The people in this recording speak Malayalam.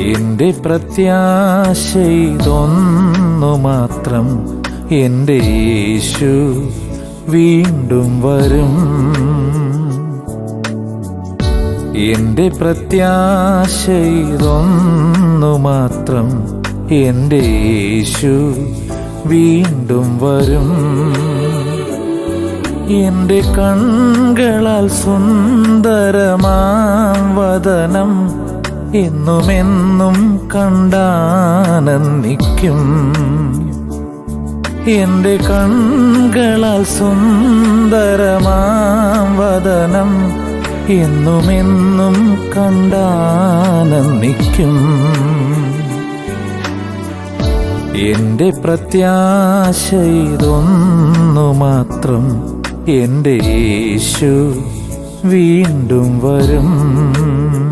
എന്റെ പ്രത്യാശ ഇതൊന്നു മാത്രം, എന്റെ യേശു വീണ്ടും വരും. എന്റെ പ്രത്യാശ ഇതൊന്നു മാത്രം, എന്റെ യേശു വീണ്ടും വരും. എന്റെ കൺകളാൽ സുന്ദരമാം വദനം എന്നുമെന്നും കണ്ടാനന്ദിക്കും. എന്റെ കൺകളാൽ സുന്ദരമാം വദനം എന്നുമെന്നും കണ്ടാനന്ദിക്കും. എന്റെ പ്രത്യാശ ഇതൊന്നു മാത്രം, എന്റെ യേശു വീണ്ടും വരും.